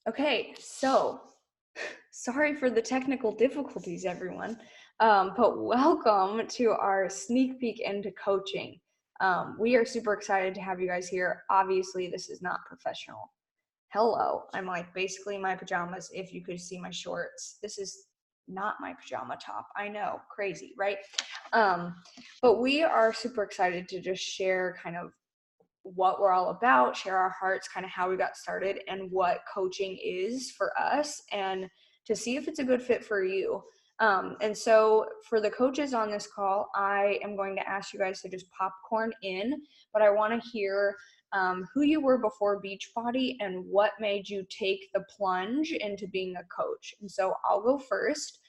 Okay, so sorry for the technical difficulties, everyone. But welcome to our sneak peek into coaching. We are super excited to have you guys here. Obviously, this is not professional. Hello, I'm like basically in my pajamas if you could see my shorts. This is not my pajama top. I know, crazy, right? But we are super excited to just share kind of what we're all about, share our hearts, kind of how we got started and what coaching is for us, and to see if it's a good fit for you. And so for the coaches on this call, I am going to ask you guys to just popcorn in, but I want to hear who you were before Beachbody and what made you take the plunge into being a coach. And so I'll go first.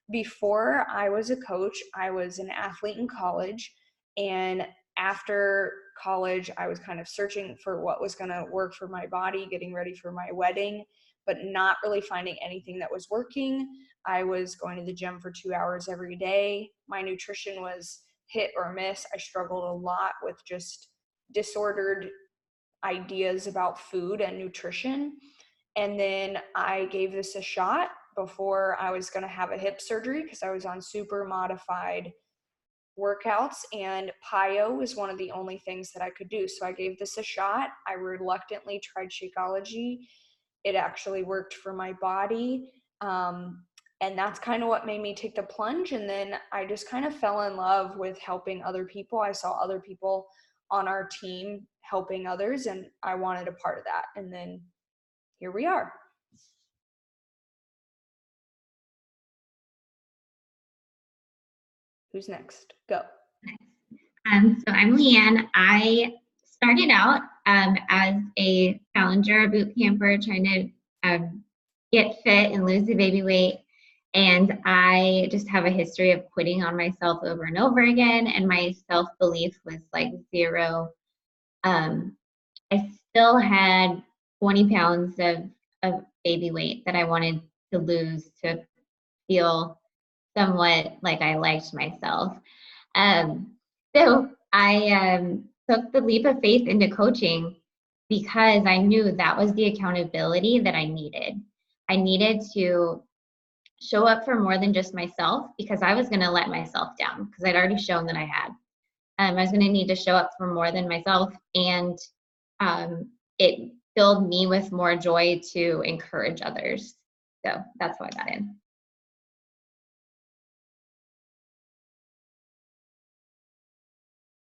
Before I was a coach, I was an athlete in college, and after college, I was kind of searching for what was going to work for my body, getting ready for my wedding, but not really finding anything that was working. I was going to the gym for 2 hours every day. My nutrition was hit or miss. I struggled a lot with just disordered ideas about food and nutrition. And then I gave this a shot before I was going to have a hip surgery because I was on super modified workouts, and PiYo was one of the only things that I could do. So I gave this a shot. I reluctantly tried Shakeology. It actually worked for my body. And that's kind of what made me take the plunge. And then I just kind of fell in love with helping other people. I saw other people on our team helping others, and I wanted a part of that. And then here we are. Who's next? Go. So I'm Leanne. I started out as a challenger boot camper trying to get fit and lose the baby weight. And I just have a history of quitting on myself over and over again. And my self-belief was like zero. I still had 20 pounds of baby weight that I wanted to lose to feel somewhat like I liked myself. So I took the leap of faith into coaching because I knew that was the accountability that I needed. I needed to show up for more than just myself because I was going to let myself down because I'd already shown that I had. I was going to need to show up for more than myself, and it filled me with more joy to encourage others. So that's how I got in.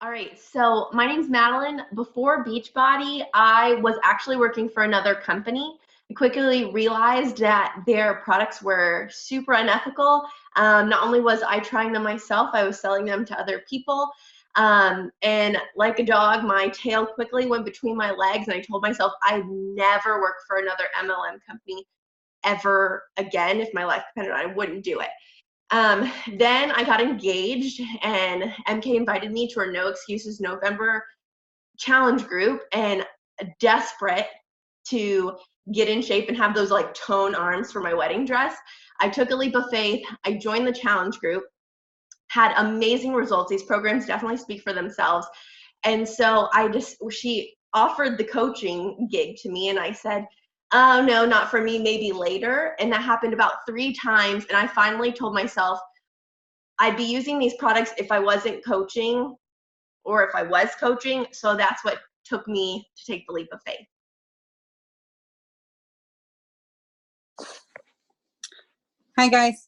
All right, so my name's Madeline. Before Beachbody, I was actually working for another company. I quickly realized that their products were super unethical. Not only was I trying them myself, I was selling them to other people. And like a dog, my tail quickly went between my legs, and I told myself I'd never work for another MLM company ever again. If my life depended on it, I wouldn't do it. Then I got engaged, and MK invited me to her No Excuses November challenge group, and desperate to get in shape and have those like toned arms for my wedding dress, I took a leap of faith. I joined the challenge group, had amazing results. These programs definitely speak for themselves. And so she offered the coaching gig to me, and I said, oh no, not for me, maybe later. And that happened about 3 times. And I finally told myself I'd be using these products if I wasn't coaching or if I was coaching. So that's what took me to take the leap of faith. Hi guys.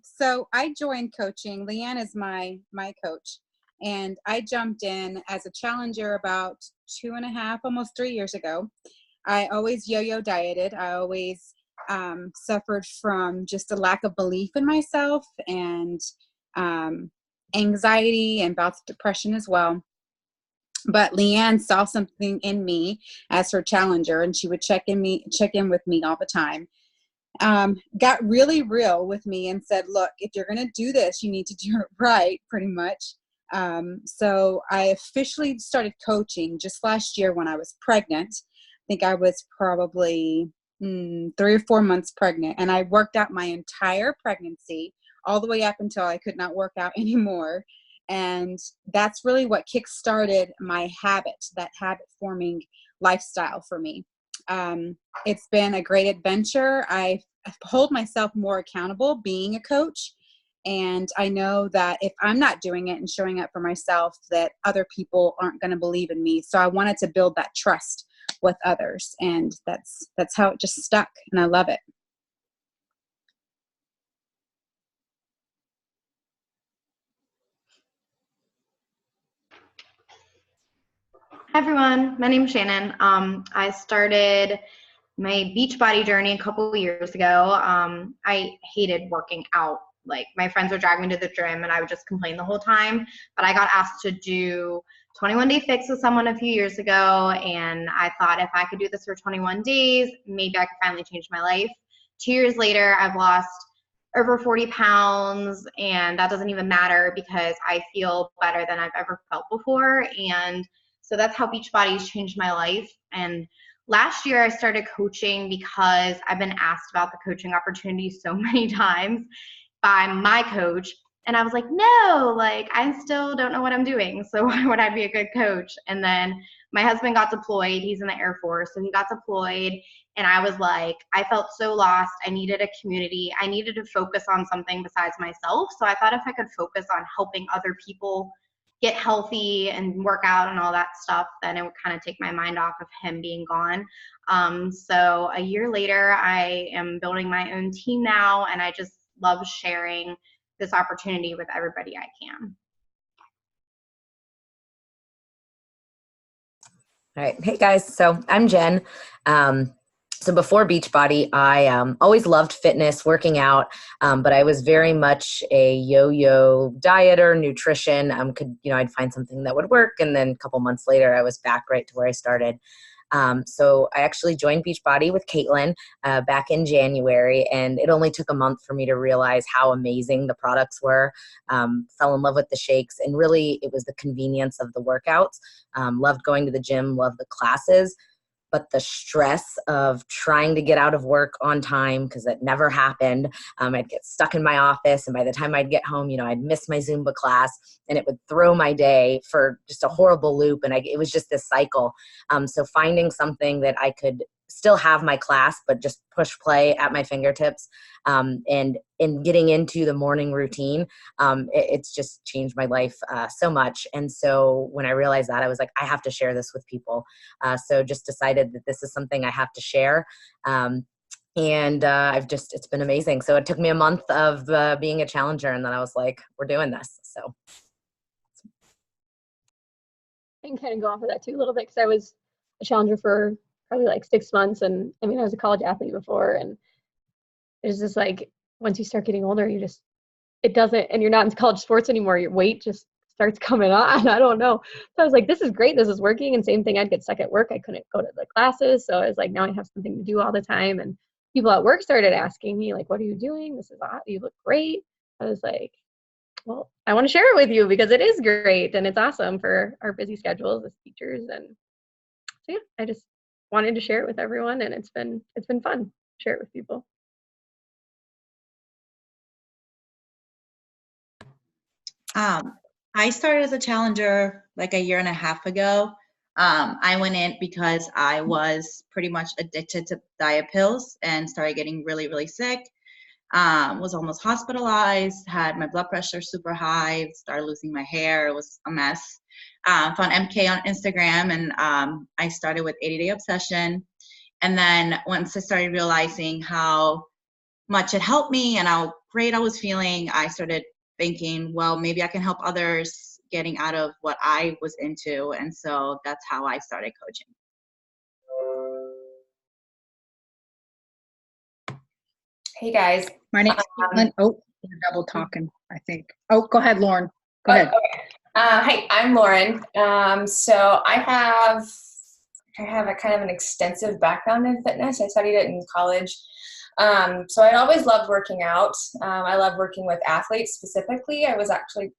So I joined coaching. Leanne is my coach, and I jumped in as a challenger about 2.5, almost 3 years ago. I always yo-yo dieted. I always suffered from just a lack of belief in myself and anxiety and bouts of depression as well. But Leanne saw something in me as her challenger, and she would check in with me all the time. Got really real with me and said, look, if you're going to do this, you need to do it right, pretty much. So I officially started coaching just last year when I was pregnant. I think I was probably 3 or 4 months pregnant, and I worked out my entire pregnancy all the way up until I could not work out anymore. And that's really what kickstarted my habit, that habit forming lifestyle for me. It's been a great adventure. I hold myself more accountable being a coach. And I know that if I'm not doing it and showing up for myself, that other people aren't going to believe in me. So I wanted to build that trust with others. And that's how it just stuck. And I love it. Hi everyone, my name is Shannon. I started my Beachbody journey a couple of years ago. I hated working out. Like my friends would drag me to the gym and I would just complain the whole time. But I got asked to do 21 Day Fix with someone a few years ago, and I thought if I could do this for 21 days, maybe I could finally change my life. 2 years later, I've lost over 40 pounds, and that doesn't even matter because I feel better than I've ever felt before. And so that's how Beachbody's changed my life. And last year I started coaching because I've been asked about the coaching opportunity so many times by my coach. And I was like, no, like I still don't know what I'm doing. So why would I be a good coach? And then my husband got deployed. He's in the Air Force. So he got deployed. And I was like, I felt so lost. I needed a community. I needed to focus on something besides myself. So I thought if I could focus on helping other people get healthy and work out and all that stuff, then it would kind of take my mind off of him being gone. So a year later, I am building my own team now, and I just love sharing this opportunity with everybody I can. All right. Hey guys. So I'm Jen. So before Beachbody, I always loved fitness, working out, but I was very much a yo-yo dieter, nutrition. I'd find something that would work, and then a couple months later, I was back right to where I started. So I actually joined Beachbody with Caitlin back in January, and it only took a month for me to realize how amazing the products were. Fell in love with the shakes, and really it was the convenience of the workouts. Loved going to the gym, loved the classes, but the stress of trying to get out of work on time, because that never happened. I'd get stuck in my office, and by the time I'd get home, I'd miss my Zumba class, and it would throw my day for just a horrible loop. And it was just this cycle. So finding something that I could still have my class, but just push play at my fingertips, and getting into the morning routine, it's just changed my life so much. And so when I realized that, I was like, I have to share this with people. So just decided that this is something I have to share. It's been amazing. So it took me a month of being a challenger, and then I was like, we're doing this. So I can kind of go off of that too a little bit, because I was a challenger for probably like 6 months. And I mean, I was a college athlete before, and it's just like, once you start getting older, it doesn't, and you're not in college sports anymore, your weight just starts coming on. I don't know. So I was like, this is great. This is working. And same thing, I'd get stuck at work. I couldn't go to the classes. So I was like, now I have something to do all the time. And people at work started asking me like, what are you doing? This is hot. You look great. I was like, well, I want to share it with you because it is great and it's awesome for our busy schedules as teachers. And so yeah, I just wanted to share it with everyone, and it's been fun to share it with people. I started as a challenger like a year and a half ago. I went in because I was pretty much addicted to diet pills and started getting really, really sick. Was almost hospitalized, had my blood pressure super high, started losing my hair. It was a mess. Found MK on Instagram, and I started with 80-Day Obsession. And then once I started realizing how much it helped me and how great I was feeling, I started thinking, well, maybe I can help others getting out of what I was into. And so that's how I started coaching. Hey guys. My name's Caitlin. Oh, you're double talking, I think. Oh, go ahead, Lauren. Go ahead. Okay. Hi, I'm Lauren. So I have a kind of an extensive background in fitness. I studied it in college. So I'd always loved working out. I love working with athletes specifically. I was actually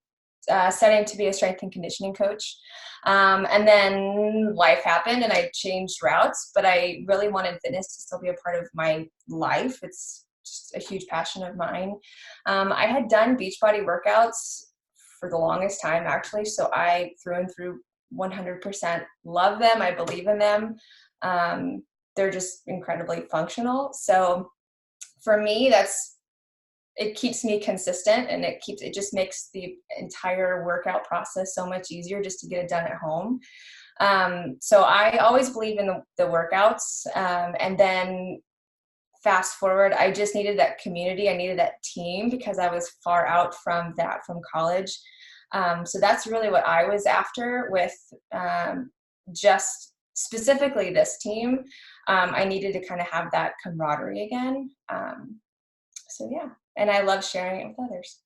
studying to be a strength and conditioning coach. And then life happened and I changed routes, but I really wanted fitness to still be a part of my life. It's just a huge passion of mine. I had done Beachbody workouts for the longest time, actually. So I through and through 100% love them. I believe in them. they're just incredibly functional. So for me, it keeps me consistent, and it just makes the entire workout process so much easier just to get it done at home. So I always believe in the workouts. And then fast forward, I just needed that community. I needed that team because I was far out from college. So that's really what I was after with just specifically this team. I needed to kind of have that camaraderie again. So yeah, and I love sharing it with others.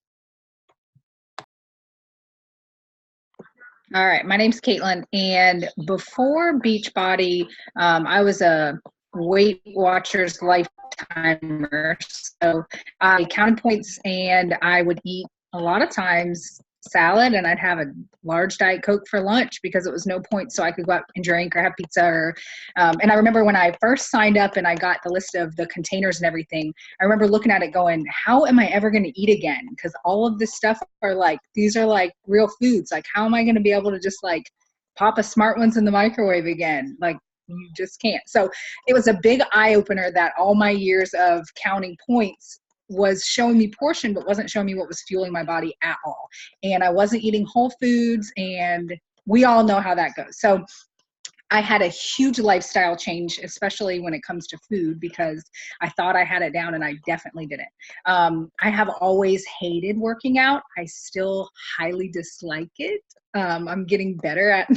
All right, my name's Caitlin, and before Beachbody, I was a Weight Watchers lifetimer. So I counted points, and I would eat a lot of times salad, and I'd have a large Diet Coke for lunch because it was no point, so I could go out and drink or have pizza. Or and I remember when I first signed up and I got the list of the containers and everything, I remember looking at it going, how am I ever going to eat again? Because all of this stuff are like, these are like real foods. Like, how am I going to be able to just like pop a Smart Ones in the microwave again? Like, you just can't. So it was a big eye opener that all my years of counting points was showing me portion, but wasn't showing me what was fueling my body at all. And I wasn't eating whole foods, and we all know how that goes. So I had a huge lifestyle change, especially when it comes to food, because I thought I had it down and I definitely didn't. I have always hated working out. I still highly dislike it. I'm getting better at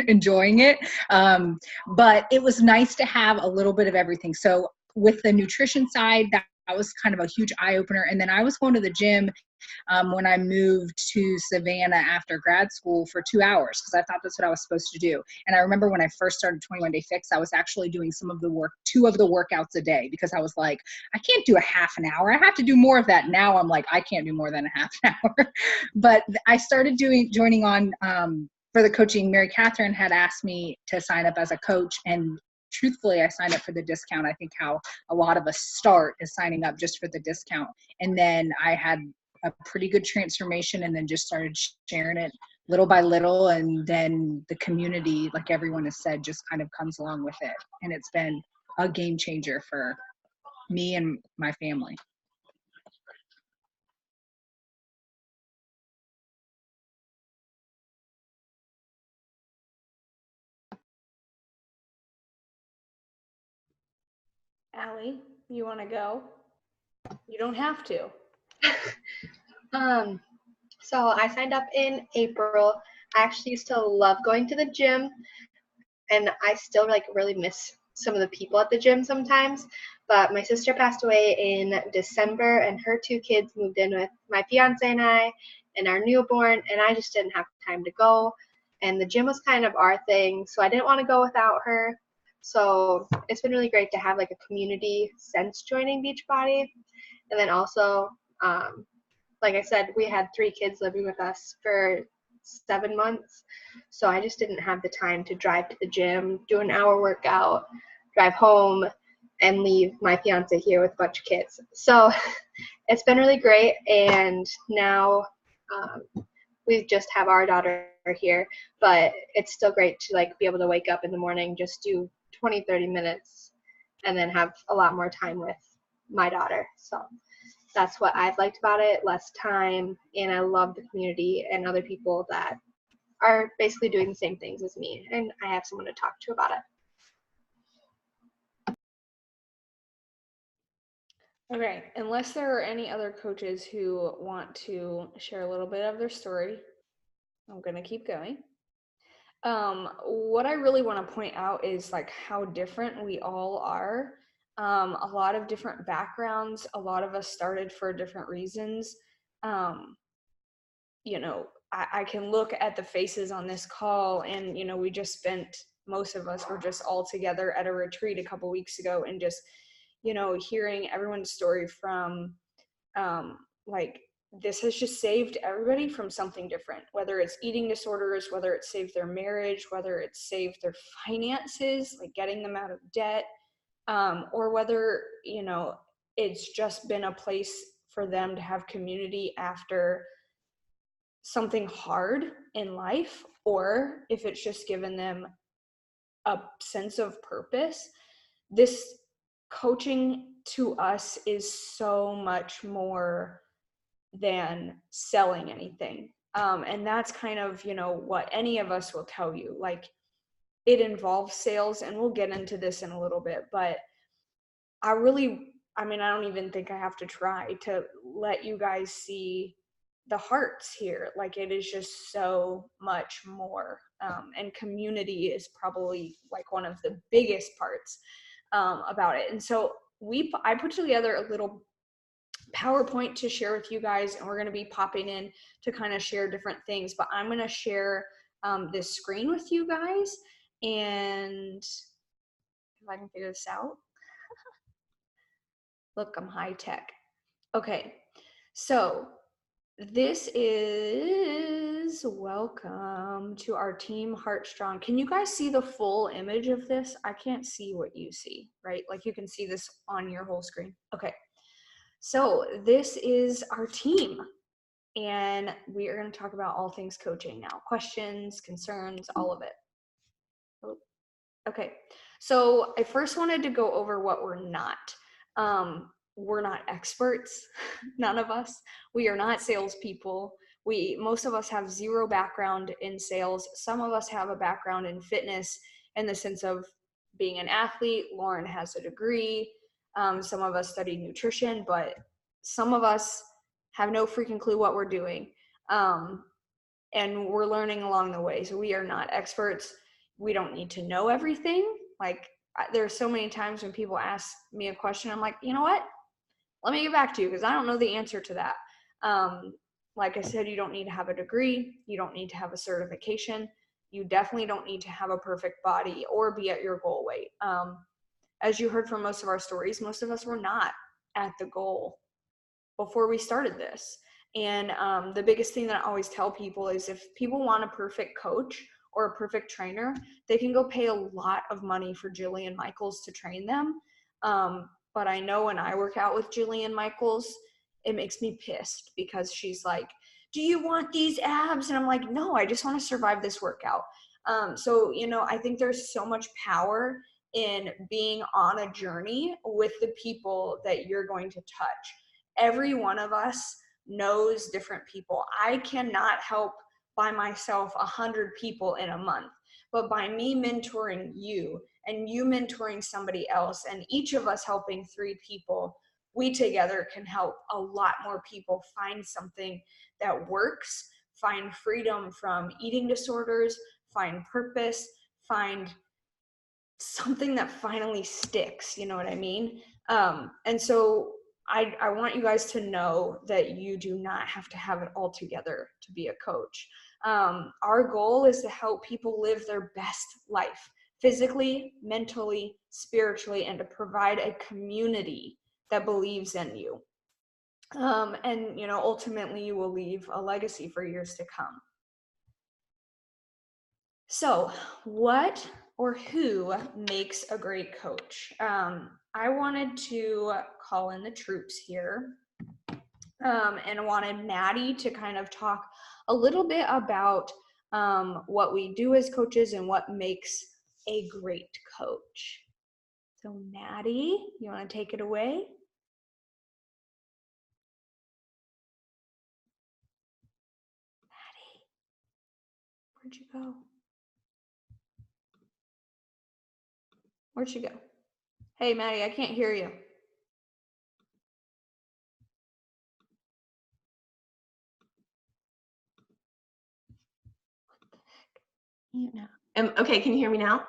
enjoying it. But it was nice to have a little bit of everything. So with the nutrition side, that was kind of a huge eye opener. And then I was going to the gym when I moved to Savannah after grad school for 2 hours because I thought that's what I was supposed to do. And I remember when I first started 21 Day Fix, I was actually doing two of the workouts a day because I was like, I can't do a half an hour. I have to do more of that. Now I'm like, I can't do more than a half an hour. But I started joining on for the coaching. Mary Catherine had asked me to sign up as a coach, and truthfully, I signed up for the discount. I think how a lot of us start is signing up just for the discount. And then I had a pretty good transformation and then just started sharing it little by little. And then the community, like everyone has said, just kind of comes along with it. And it's been a game changer for me and my family. Allie, you want to go? You don't have to. So I signed up in April. I actually used to love going to the gym, and I still like really miss some of the people at the gym sometimes. But my sister passed away in December, and her 2 kids moved in with my fiance and I and our newborn, and I just didn't have time to go. And the gym was kind of our thing, so I didn't want to go without her. So it's been really great to have like a community since joining Beachbody. And then also, like I said, we had 3 kids living with us for 7 months. So I just didn't have the time to drive to the gym, do an hour workout, drive home, and leave my fiance here with a bunch of kids. So it's been really great. And now we just have our daughter here, but it's still great to like be able to wake up in the morning, just do 20-30 minutes, and then have a lot more time with my daughter. So that's what I've liked about it, less time, and I love the community and other people that are basically doing the same things as me, and I have someone to talk to about it. Okay, unless there are any other coaches who want to share a little bit of their story, I'm gonna keep going. What I really want to point out is like how different we all are. A lot of different backgrounds. A lot of us started for different reasons. You know, I can look at the faces on this call, and you know, we just spent, most of us were just all together at a retreat a couple weeks ago, and just, you know, hearing everyone's story from like, this has just saved everybody from something different, whether it's eating disorders, whether it saved their marriage, whether it saved their finances, like getting them out of debt, or whether, you know, it's just been a place for them to have community after something hard in life, or if it's just given them a sense of purpose. this coaching to us is so much more than selling anything. And that's kind of, you know, what any of us will tell you. Like, it involves sales, and we'll get into this in a little bit, but I don't even think I have to try to let you guys see the hearts here. Like, it is just so much more. And community is probably like one of the biggest parts about it. And so I put together a little PowerPoint to share with you guys, and we're going to be popping in to kind of share different things, but I'm going to share this screen with you guys, and if I can figure this out. Look, I'm high tech. Okay, so this is welcome to our Team Heartstrong. Can you guys see the full image of this? I can't see what you see, right? Like, you can see this on your whole screen. Okay, so this is our team, and we are going to talk about all things coaching now. Questions, concerns, all of it. Okay, so I first wanted to go over what we're not. We're not experts, none of us. We are not salespeople. Most of us have zero background in sales. Some of us have a background in fitness in the sense of being an athlete. Lauren has a degree. Some of us studied nutrition, but some of us have no freaking clue what we're doing. And we're learning along the way. So we are not experts. We don't need to know everything. Like, there's so many times when people ask me a question, I'm like, you know what? Let me get back to you, because I don't know the answer to that. Like I said, you don't need to have a degree. You don't need to have a certification. You definitely don't need to have a perfect body or be at your goal weight. As you heard from most of our stories, most of us were not at the goal before we started this. And the biggest thing that I always tell people is, if people want a perfect coach or a perfect trainer, they can go pay a lot of money for Jillian Michaels to train them. But I know when I work out with Jillian Michaels, it makes me pissed, because she's like, do you want these abs? And I'm like, no, I just want to survive this workout. So, you know, I think there's so much power in being on a journey with the people that you're going to touch. Every one of us knows different people. I cannot help by myself 100 people in a month, but by me mentoring you and you mentoring somebody else, and each of us helping 3 people, we together can help a lot more people find something that works, find freedom from eating disorders, find purpose, find something that finally sticks, you know what I mean? And so I want you guys to know that you do not have to have it all together to be a coach. Our goal is to help people live their best life, physically, mentally, spiritually, and to provide a community that believes in you. And, you know, ultimately you will leave a legacy for years to come. So what or who makes a great coach? I wanted to call in the troops here, and wanted Maddie to kind of talk a little bit about what we do as coaches and what makes a great coach. So Maddie, you want to take it away? Maddie, where'd you go? Where'd she go? Hey, Maddie, I can't hear you. What the heck? You know. Okay, can you hear me now?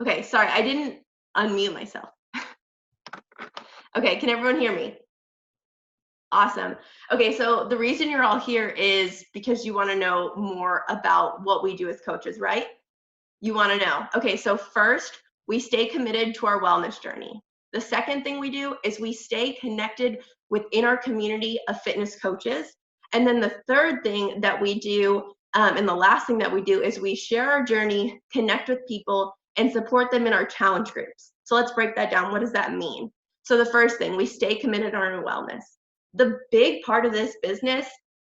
Okay, sorry, I didn't unmute myself. Okay, can everyone hear me? Awesome. Okay, so the reason you're all here is because you want to know more about what we do as coaches, right? You want to know. Okay, so first, we stay committed to our wellness journey. The second thing we do is we stay connected within our community of fitness coaches. And then the third thing that we do, and the last thing that we do, is we share our journey, connect with people, and support them in our challenge groups. So let's break that down. What does that mean? So the first thing, we stay committed on our wellness. The big part of this business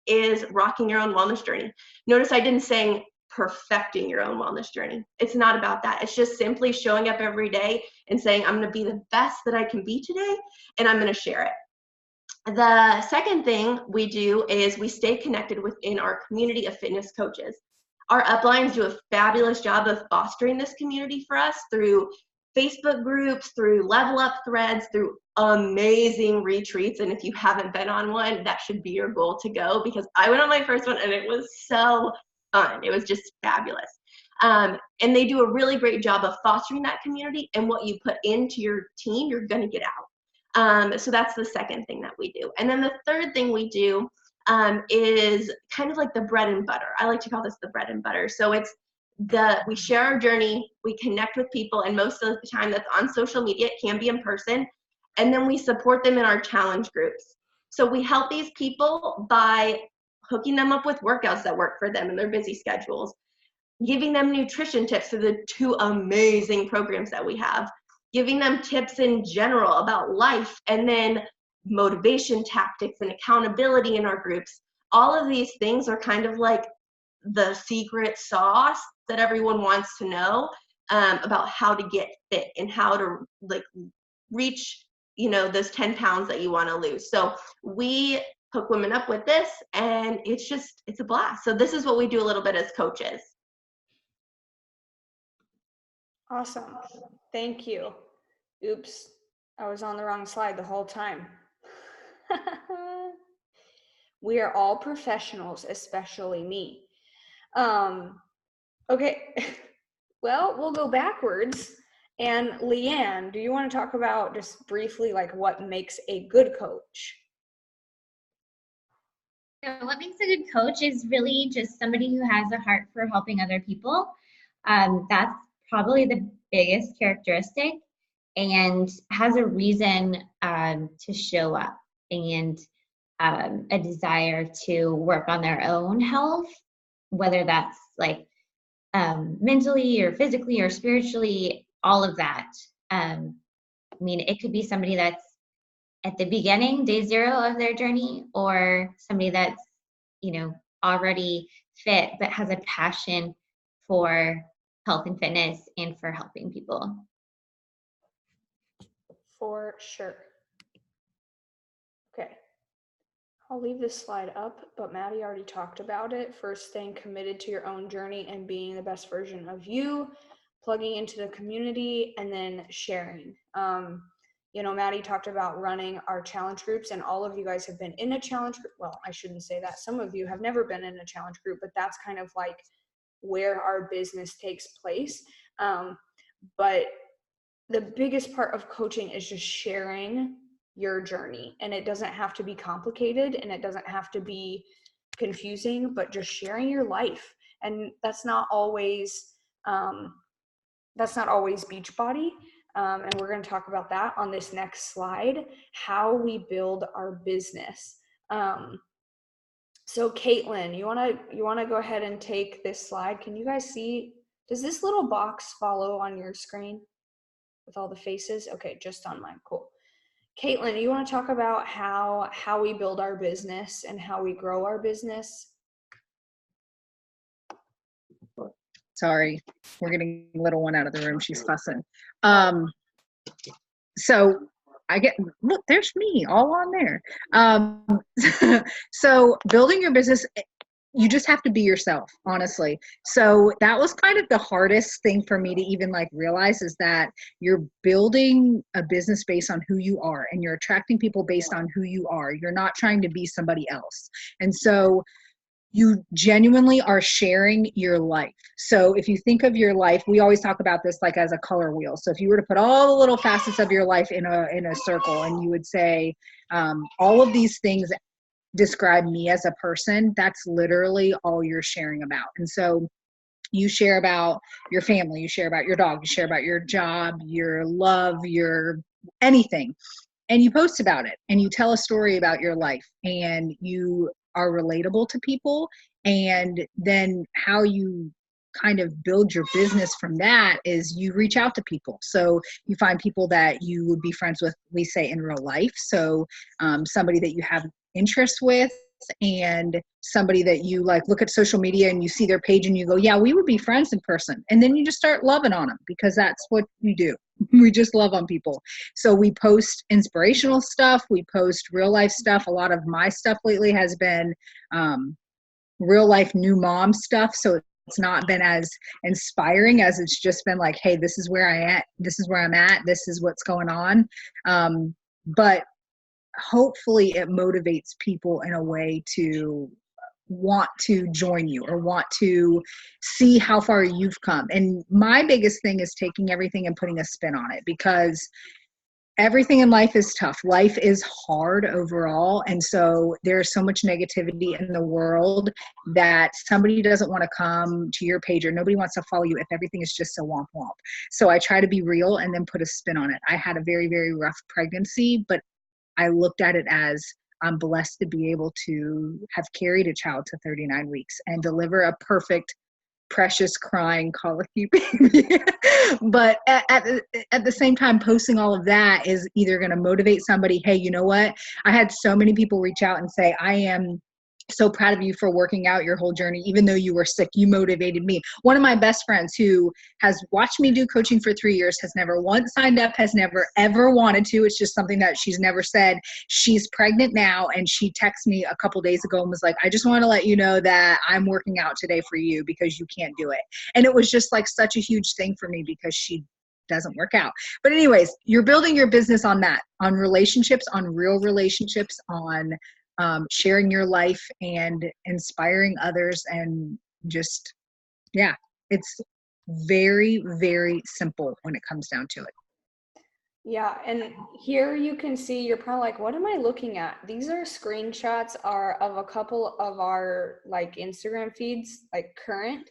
is rocking your own wellness journey. Notice I didn't say perfecting your own wellness journey. It's not about that. It's just simply showing up every day and saying, I'm going to be the best that I can be today, and I'm going to share it. The second thing we do is we stay connected within our community of fitness coaches. Our uplines do a fabulous job of fostering this community for us through Facebook groups, through level up threads, through amazing retreats. And if you haven't been on one, that should be your goal to go, because I went on my first one and it was so fun. It was just fabulous. And they do a really great job of fostering that community, and what you put into your team, you're going to get out. So that's the second thing that we do. And then the third thing we do is kind of like the bread and butter. I like to call this the bread and butter. So it's we share our journey, we connect with people, and most of the time that's on social media. It can be in person. And then we support them in our challenge groups. So we help these people by hooking them up with workouts that work for them in their busy schedules, giving them nutrition tips through the 2 amazing programs that we have, giving them tips in general about life, and then motivation tactics and accountability in our groups. All of these things are kind of like the secret sauce that everyone wants to know about how to get fit and how to like reach, you know, those 10 pounds that you want to lose. So we hook women up with this, and it's a blast. So this is what we do a little bit as coaches. Awesome. Thank you. Oops, I was on the wrong slide the whole time. We are all professionals, especially me. Okay, well, we'll go backwards. And Leanne, do you want to talk about just briefly like what makes a good coach? So what makes a good coach is really just somebody who has a heart for helping other people. That's probably the biggest characteristic, and has a reason to show up, and a desire to work on their own health, whether that's like mentally or physically or spiritually, all of that. I mean, it could be somebody that's at the beginning, day 0 of their journey, or somebody that's, you know, already fit but has a passion for health and fitness and for helping people. For sure. Okay. I'll leave this slide up, but Maddie already talked about it. First, staying committed to your own journey and being the best version of you, plugging into the community, and then sharing. You know, Maddie talked about running our challenge groups, and all of you guys have been in a challenge group. Well, I shouldn't say that. Some of you have never been in a challenge group, but that's kind of like where our business takes place. But the biggest part of coaching is just sharing your journey, and it doesn't have to be complicated, and it doesn't have to be confusing, but just sharing your life. And that's not always Beachbody. And we're going to talk about that on this next slide, how we build our business. So Caitlin, you want to go ahead and take this slide. Can you guys see, does this little box follow on your screen with all the faces? Okay, just on mine. Cool. Caitlin, you want to talk about how we build our business and how we grow our business? Sorry, we're getting the little one out of the room. She's fussing. So look, there's me all on there. So building your business, you just have to be yourself, honestly. So that was kind of the hardest thing for me to even like realize, is that you're building a business based on who you are, and you're attracting people based on who you are. You're not trying to be somebody else. And so you genuinely are sharing your life. So if you think of your life, we always talk about this like as a color wheel. So if you were to put all the little facets of your life in a circle, and you would say, all of these things describe me as a person, that's literally all you're sharing about. And so you share about your family, you share about your dog, you share about your job, your love, your anything. And you post about it, and you tell a story about your life, and you are relatable to people. And then how you kind of build your business from that is you reach out to people. So you find people that you would be friends with, we say, in real life. So somebody that you have interest with, and somebody that you like look at social media and you see their page and you go, yeah, we would be friends in person. And then you just start loving on them because that's what you do. We just love on people. So we post inspirational stuff. We post real life stuff. A lot of my stuff lately has been real life new mom stuff. So it's not been as inspiring as it's just been like, hey, this is where I am. This is where I'm at. This is what's going on. But hopefully it motivates people in a way to want to join you or want to see how far you've come. And my biggest thing is taking everything and putting a spin on it, because everything in life is tough. Life is hard overall. And so there's so much negativity in the world that somebody doesn't want to come to your page or nobody wants to follow you if everything is just so womp womp. So I try to be real and then put a spin on it. I had a very, very rough pregnancy, but I looked at it as I'm blessed to be able to have carried a child to 39 weeks and deliver a perfect, precious, crying, colicky baby. But at the same time, posting all of that is either going to motivate somebody. Hey, you know what? I had so many people reach out and say, I am so proud of you for working out your whole journey. Even though you were sick, you motivated me. One of my best friends who has watched me do coaching for 3 years, has never once signed up, has never ever wanted to. It's just something that she's never said. She's pregnant now. And she texted me a couple days ago and was like, I just want to let you know that I'm working out today for you because you can't do it. And it was just like such a huge thing for me because she doesn't work out. But anyways, you're building your business on that, on relationships, on real relationships, on sharing your life and inspiring others. And just, yeah, it's very, very simple when it comes down to it. Yeah, and here you can see, you're probably like, what am I looking at? These are screenshots of a couple of our like Instagram feeds, like current.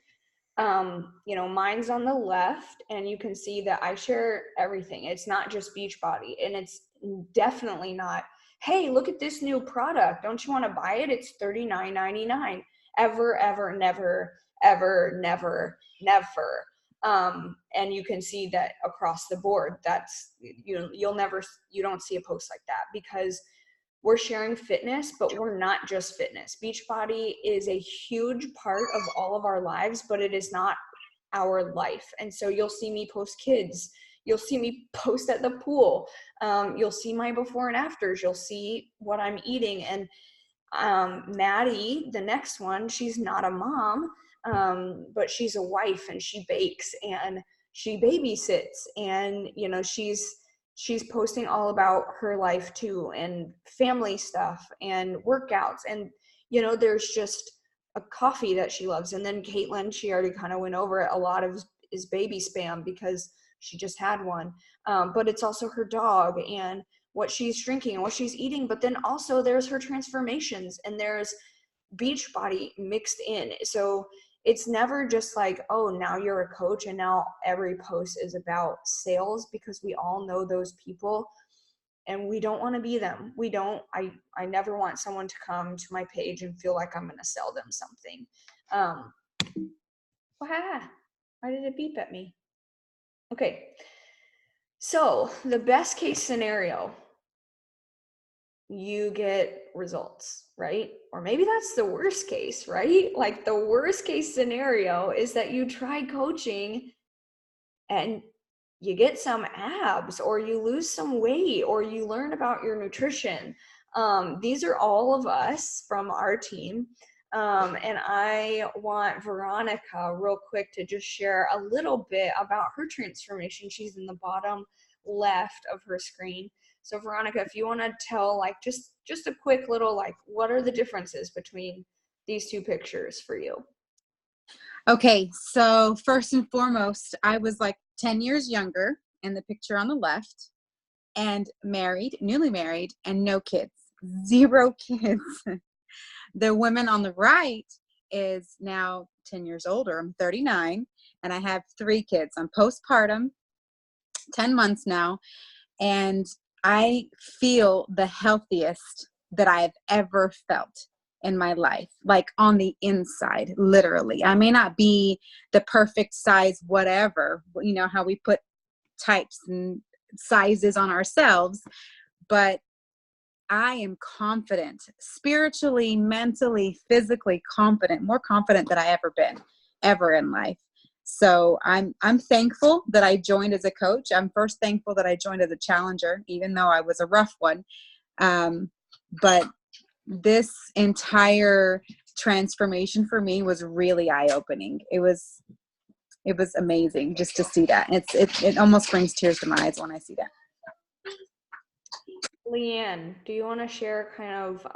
Mine's on the left, and you can see that I share everything. It's not just Beachbody, and it's definitely not, hey, look at this new product. Don't you want to buy it? It's $39.99. Ever, never, ever, never, never. And you can see that across the board. That's, you don't see a post like that, because we're sharing fitness, but we're not just fitness. Beachbody is a huge part of all of our lives, but it is not our life. And so you'll see me post kids. You'll see me post at the pool. You'll see my before and afters. You'll see what I'm eating. And Maddie, the next one, she's not a mom, but she's a wife, and she bakes and she babysits, and she's posting all about her life too, and family stuff and workouts. And there's just a coffee that she loves. And then Caitlin, she already kind of went over it. A lot of is baby spam because she just had one, but it's also her dog and what she's drinking and what she's eating. But then also there's her transformations, and there's Beachbody mixed in. So it's never just like, oh, now you're a coach and now every post is about sales, because we all know those people and we don't want to be them. I never want someone to come to my page and feel like I'm going to sell them something. Why did it beep at me? Okay. So the best case scenario, you get results, right? Or maybe that's the worst case, right? Like the worst case scenario is that you try coaching and you get some abs, or you lose some weight, or you learn about your nutrition. These are all of us from our team. And I want Veronica real quick to just share a little bit about her transformation. She's in the bottom left of her screen. So Veronica, if you want to tell like just a quick little, like, what are the differences between these two pictures for you? Okay, so first and foremost, I was like 10 years younger in the picture on the left, and married, newly married, and no kids, 0 kids. The woman on the right is now 10 years older. I'm 39, and I have 3 kids. I'm postpartum, 10 months now, and I feel the healthiest that I've ever felt in my life, like on the inside, literally. I may not be the perfect size, whatever, how we put types and sizes on ourselves, but I am confident, spiritually, mentally, physically confident, more confident than I ever in life. So I'm thankful that I joined as a coach. I'm first thankful that I joined as a challenger, even though I was a rough one. But this entire transformation for me was really eye-opening. It was amazing just to see that. It almost brings tears to my eyes when I see that. Leanne, do you want to share kind of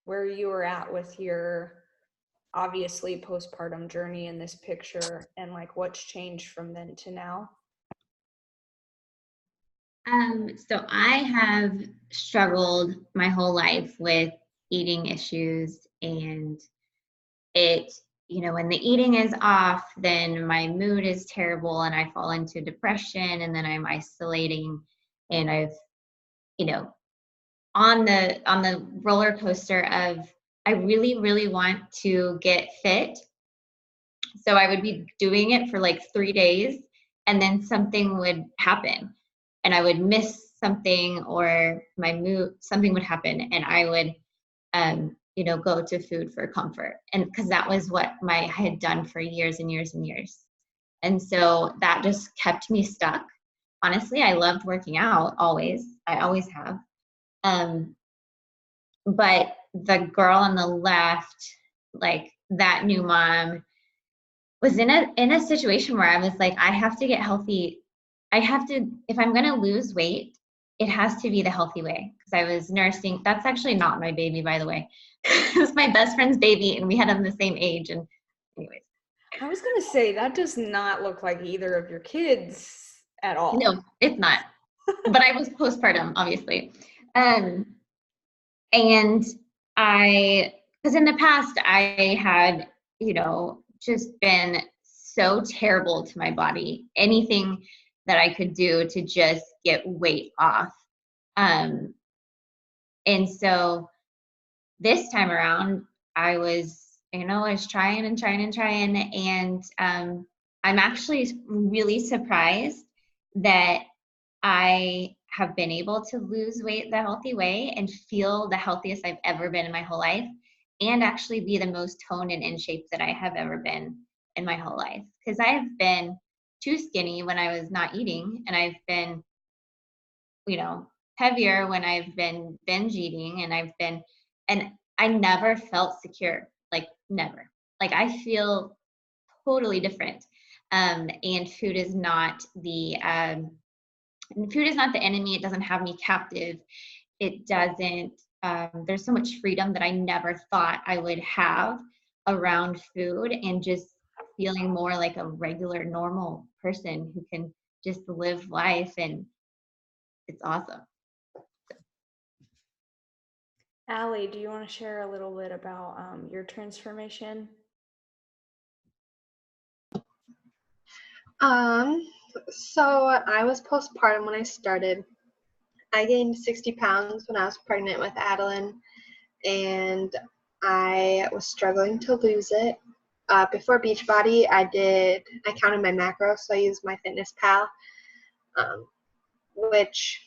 where you were at with your obviously postpartum journey in this picture, and like what's changed from then to now? So I have struggled my whole life with eating issues, and it, when the eating is off, then my mood is terrible and I fall into depression, and then I'm isolating, and I've, on the roller coaster of, I really, really want to get fit. So I would be doing it for like 3 days, and then something would happen and I would miss something, or something would happen, and I would, go to food for comfort. And because that was what I had done for years and years and years. And so that just kept me stuck. Honestly, I loved working out always. I always have. But the girl on the left, like that new mom, was in a situation where I was like, I have to get healthy. If I'm going to lose weight, it has to be the healthy way. Because I was nursing. That's actually not my baby, by the way. It was my best friend's baby, and we had him the same age. And anyways. I was going to say, that does not look like either of your kids at all. No, it's not. But I was postpartum, obviously. And because in the past I had, just been so terrible to my body. Anything that I could do to just get weight off. And so this time around, I was trying and trying and trying. And I'm actually really surprised that I have been able to lose weight the healthy way and feel the healthiest I've ever been in my whole life, and actually be the most toned and in shape that I have ever been in my whole life. Because I have been too skinny when I was not eating, and I've been, heavier when I've been binge eating, and I never felt secure, like never. Like I feel totally different. And food is not the enemy. It doesn't have me captive. It doesn't, there's so much freedom that I never thought I would have around food, and just feeling more like a regular, normal person who can just live life, and it's awesome. Allie, do you want to share a little bit about your transformation? So I was postpartum when I started. I gained 60 pounds when I was pregnant with Adeline, and I was struggling to lose it. Before Beachbody, I counted my macros, so I used MyFitnessPal, which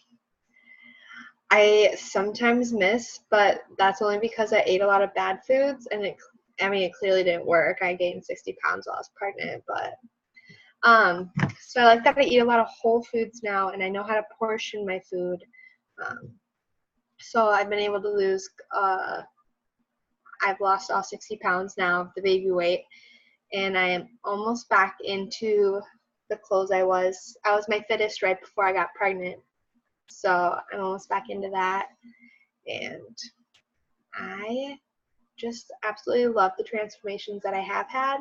I sometimes miss, but that's only because I ate a lot of bad foods, and it clearly didn't work. I gained 60 pounds while I was pregnant, but so I like that I eat a lot of whole foods now, and I know how to portion my food. So I've been able to lose, I've lost all 60 pounds now of the baby weight, and I am almost back into the clothes I was. I was my fittest right before I got pregnant. So I'm almost back into that, and I just absolutely love the transformations that I have had.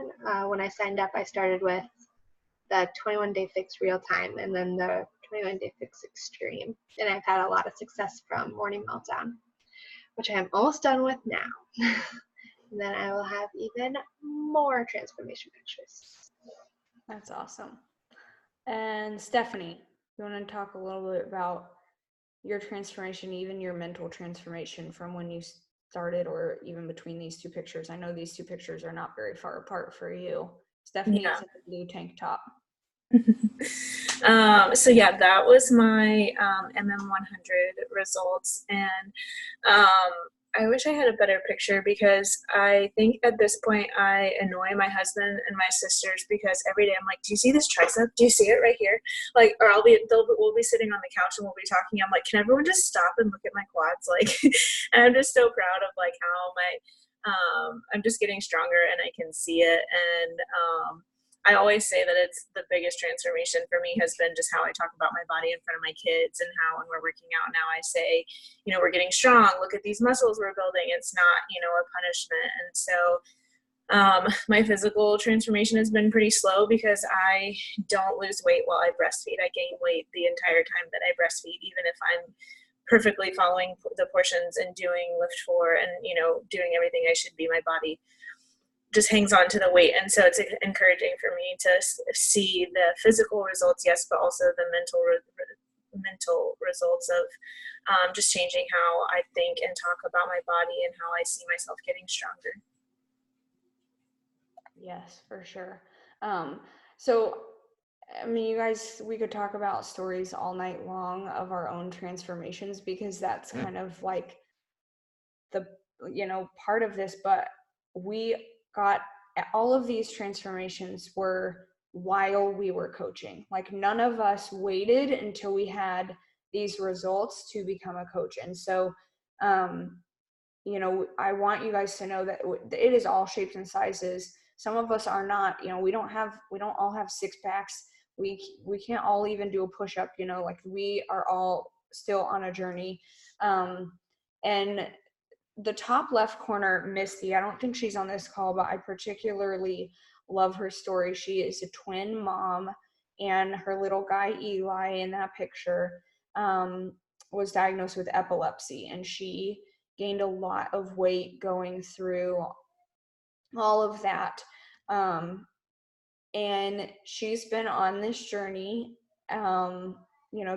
When I signed up, I started with the 21-day fix real time, and then the 21-day fix extreme, and I've had a lot of success from morning meltdown, which I'm almost done with now. And then I will have even more transformation pictures. That's awesome. And Stephanie, you want to talk a little bit about your transformation, even your mental transformation from when you started, or even between these two pictures? I know these two pictures are not very far apart for you. Stephanie is in the blue tank top. So yeah, that was my MM100 results, and I wish I had a better picture because I think at this point I annoy my husband and my sisters because every day I'm like, "Do you see this tricep? Do you see it right here?" Like, or we'll be sitting on the couch and we'll be talking. I'm like, "Can everyone just stop and look at my quads?" Like, and I'm just so proud of like how I'm just getting stronger and I can see it. And I always say that it's the biggest transformation for me has been just how I talk about my body in front of my kids, and how when we're working out now I say, we're getting strong, look at these muscles we're building. It's not, a punishment. And so my physical transformation has been pretty slow because I don't lose weight while I breastfeed. I gain weight the entire time that I breastfeed, even if I'm perfectly following the portions and doing lift 4 and, doing everything I should be. My body just hangs on to the weight. And so it's encouraging for me to see the physical results, yes, but also the mental results of just changing how I think and talk about my body and how I see myself getting stronger. Yes, for sure. So, I mean, you guys, we could talk about stories all night long of our own transformations, because that's kind of like the, part of this, but we got all of these transformations were while we were coaching. Like, none of us waited until we had these results to become a coach. And so, I want you guys to know that it is all shapes and sizes. Some of us are not, we don't all have six packs. We can't all even do a push-up, like we are all still on a journey. And the top left corner, Misty, I don't think she's on this call, but I particularly love her story. She is a twin mom, and her little guy, Eli, in that picture, was diagnosed with epilepsy, and she gained a lot of weight going through all of that. And she's been on this journey,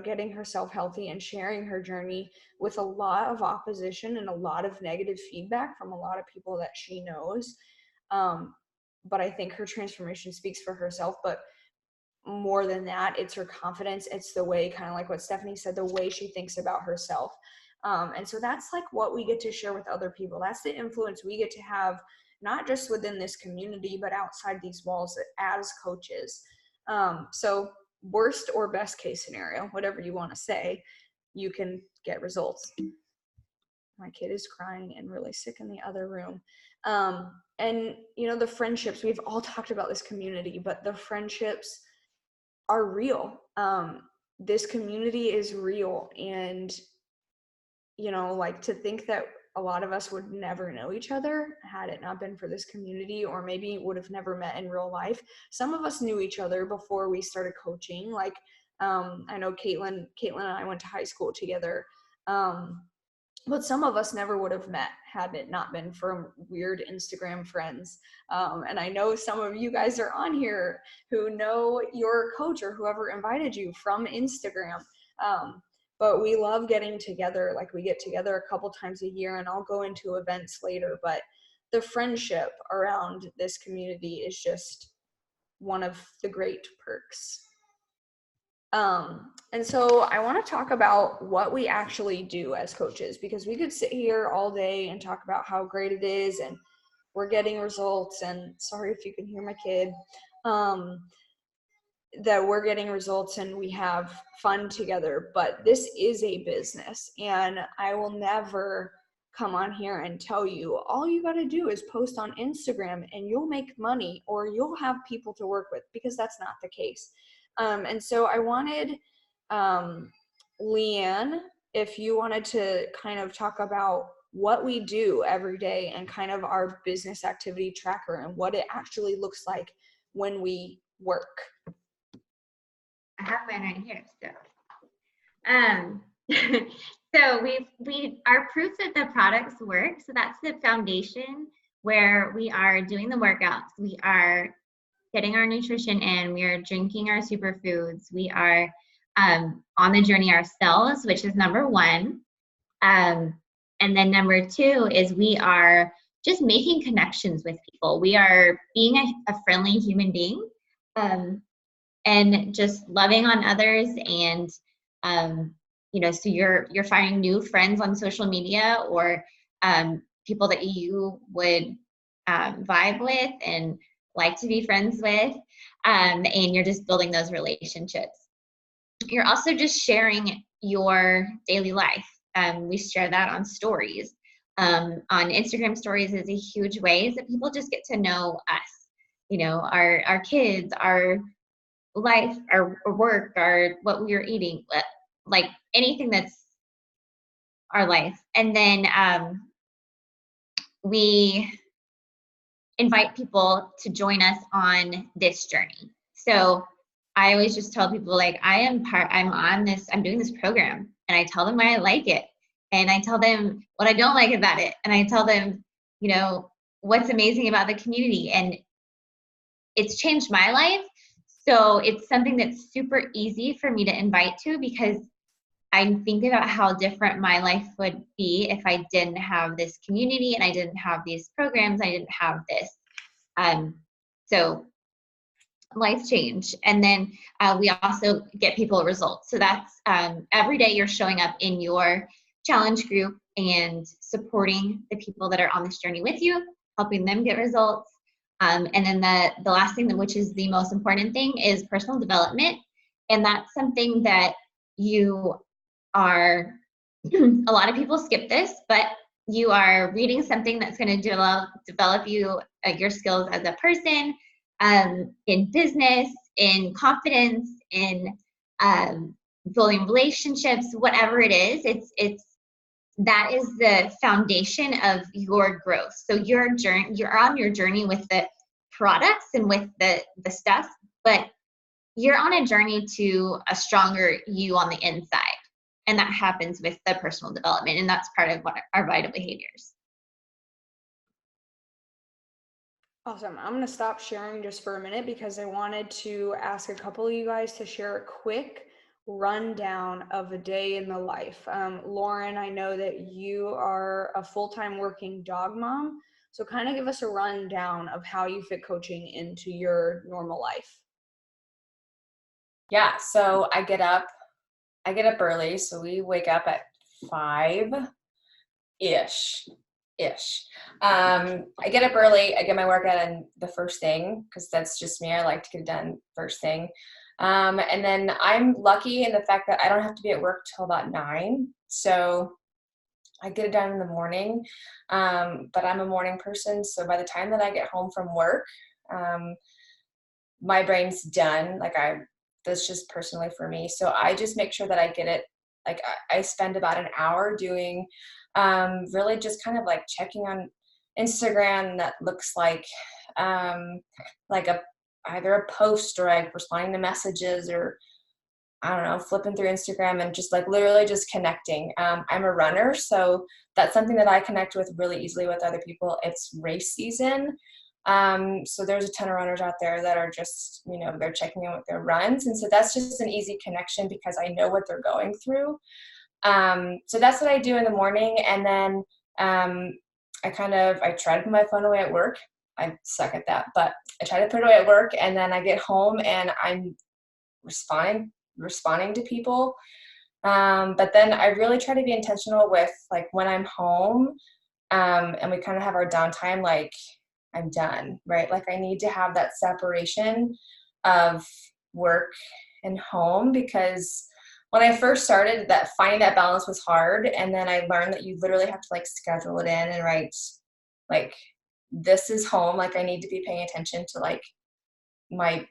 getting herself healthy and sharing her journey with a lot of opposition and a lot of negative feedback from a lot of people that she knows. But I think her transformation speaks for herself. But more than that, it's her confidence. It's the way, kind of like what Stephanie said, the way she thinks about herself. And so that's like what we get to share with other people. That's the influence we get to have, not just within this community, but outside these walls as coaches. So worst or best case scenario, whatever you want to say, you can get results. My kid is crying and really sick in the other room. And, the friendships, we've all talked about this community, but the friendships are real. This community is real. And, to think that a lot of us would never know each other had it not been for this community, or maybe would have never met in real life. Some of us knew each other before we started coaching. Like, I know Caitlin and I went to high school together. But some of us never would have met had it not been for weird Instagram friends. And I know some of you guys are on here who know your coach or whoever invited you from Instagram. But we love getting together. Like, we get together a couple times a year, and I'll go into events later. But the friendship around this community is just one of the great perks. And so I want to talk about what we actually do as coaches, because we could sit here all day and talk about how great it is and we're getting results, and sorry if you can hear my kid, that we're getting results and we have fun together, but this is a business, and I will never come on here and tell you all you got to do is post on Instagram and you'll make money or you'll have people to work with, because that's not the case. And so I wanted Leanne, if you wanted to kind of talk about what we do every day and kind of our business activity tracker and what it actually looks like when we work. I have mine right here. So we are proof that the products work. So that's the foundation where we are doing the workouts. We are getting our nutrition in. We are drinking our superfoods. We are on the journey ourselves, which is number one. And then number two is we are just making connections with people. We are being a friendly human being. and just loving on others. And so you're finding new friends on social media, or people that you would vibe with and like to be friends with, and you're just building those relationships. You're also just sharing your daily life. We share that on stories. On Instagram stories is a huge way that people just get to know us, our kids, our life, our work, our what we are eating, like anything that's our life. And then we invite people to join us on this journey. So I always just tell people, like, I'm doing this program, and I tell them why I like it, and I tell them what I don't like about it, and I tell them, what's amazing about the community, and it's changed my life. So it's something that's super easy for me to invite to, because I think about how different my life would be if I didn't have this community, and I didn't have these programs, I didn't have this. So life change. And then we also get people results. So that's every day you're showing up in your challenge group and supporting the people that are on this journey with you, helping them get results. And then the last thing, which is the most important thing, is personal development. And that's something that you are, a lot of people skip this, but you are reading something that's going to develop you, your skills as a person, in business, in confidence, in building relationships, whatever it is. That is the foundation of your growth. So you're on your journey with the products and with the stuff, but you're on a journey to a stronger you on the inside. And that happens with the personal development. And that's part of what our vital behaviors. Awesome. I'm going to stop sharing just for a minute, because I wanted to ask a couple of you guys to share a quick rundown of a day in the life. Lauren, I know that you are a full-time working dog mom. So kind of give us a rundown of how you fit coaching into your normal life. Yeah, so I get up early. So we wake up at 5-ish. I get up early. I get my workout in the first thing, because that's just me. I like to get it done first thing. And then I'm lucky in the fact that I don't have to be at work till about 9. So I get it done in the morning. But I'm a morning person. So by the time that I get home from work, my brain's done. That's just personally for me. So I just make sure that I get it. I spend about an hour doing really just kind of like checking on Instagram that looks like either a post, or like responding to messages, or I don't know, flipping through Instagram and just like literally just connecting. I'm a runner, so that's something that I connect with really easily with other people. It's race season. So there's a ton of runners out there that are just, they're checking in with their runs. And so that's just an easy connection, because I know what they're going through. So that's what I do in the morning. And then I try to put my phone away at work. I suck at that, but I try to put it away at work, and then I get home and I'm responding to people. But then I really try to be intentional with like when I'm home, and we kind of have our downtime, like I'm done, right? Like I need to have that separation of work and home, because when I first started, that finding that balance was hard. And then I learned that you literally have to like schedule it in and write like, this is home. Like I need to be paying attention to like my